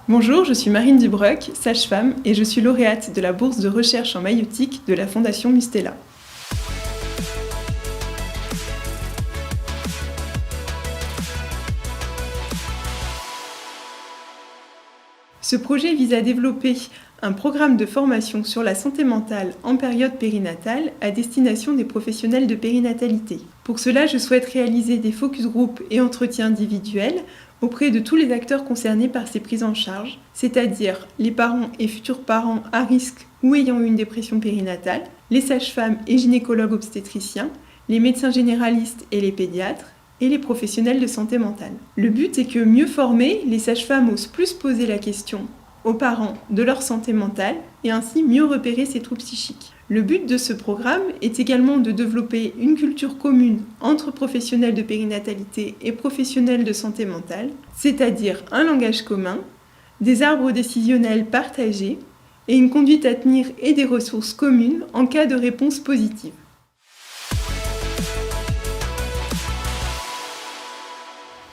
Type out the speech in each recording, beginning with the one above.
Bonjour, je suis Marine Dubroc, sage-femme, et je suis lauréate de la bourse de recherche en maïeutique de la Fondation Mustela. Ce projet vise à développer un programme de formation sur la santé mentale en période périnatale à destination des professionnels de périnatalité. Pour cela, je souhaite réaliser des focus group et entretiens individuels auprès de tous les acteurs concernés par ces prises en charge, c'est-à-dire les parents et futurs parents à risque ou ayant eu une dépression périnatale, les sages-femmes et gynécologues obstétriciens, les médecins généralistes et les pédiatres, et les professionnels de santé mentale. Le but est que, mieux formés, les sages-femmes osent plus poser la question aux parents de leur santé mentale et ainsi mieux repérer ces troubles psychiques. Le but de ce programme est également de développer une culture commune entre professionnels de périnatalité et professionnels de santé mentale, c'est-à-dire un langage commun, des arbres décisionnels partagés et une conduite à tenir et des ressources communes en cas de réponse positive.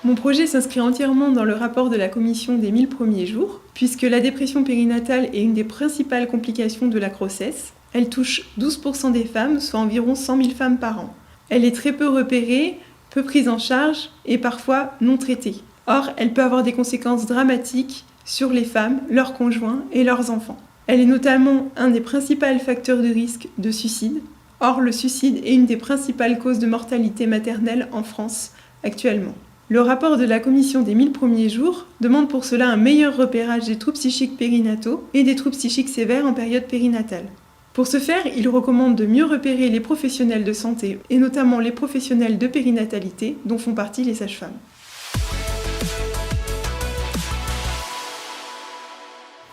Mon projet s'inscrit entièrement dans le rapport de la commission des 1000 premiers jours, puisque la dépression périnatale est une des principales complications de la grossesse. Elle touche 12% des femmes, soit environ 100 000 femmes par an. Elle est très peu repérée, peu prise en charge et parfois non traitée. Or, elle peut avoir des conséquences dramatiques sur les femmes, leurs conjoints et leurs enfants. Elle est notamment un des principaux facteurs de risque de suicide. Or, le suicide est une des principales causes de mortalité maternelle en France actuellement. Le rapport de la commission des 1000 premiers jours demande pour cela un meilleur repérage des troubles psychiques périnataux et des troubles psychiques sévères en période périnatale. Pour ce faire, il recommande de mieux repérer les professionnels de santé et notamment les professionnels de périnatalité dont font partie les sages-femmes.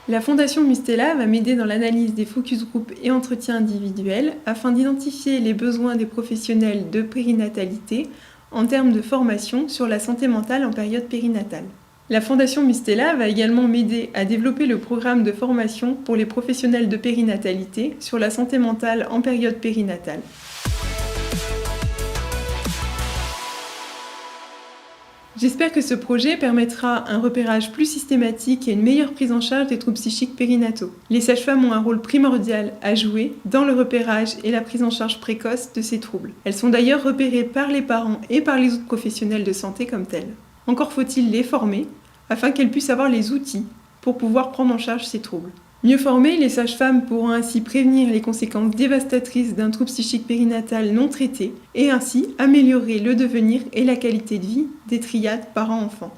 La Fondation Mustela va m'aider dans l'analyse des focus group et entretiens individuels afin d'identifier les besoins des professionnels de périnatalité en termes de formation sur la santé mentale en période périnatale. La Fondation Mustela va également m'aider à développer le programme de formation pour les professionnels de périnatalité sur la santé mentale en période périnatale. J'espère que ce projet permettra un repérage plus systématique et une meilleure prise en charge des troubles psychiques périnataux. Les sages-femmes ont un rôle primordial à jouer dans le repérage et la prise en charge précoce de ces troubles. Elles sont d'ailleurs repérées par les parents et par les autres professionnels de santé comme telles. Encore faut-il les former afin qu'elles puissent avoir les outils pour pouvoir prendre en charge ces troubles. Mieux formées, les sages-femmes pourront ainsi prévenir les conséquences dévastatrices d'un trouble psychique périnatal non traité et ainsi améliorer le devenir et la qualité de vie des triades parents-enfants.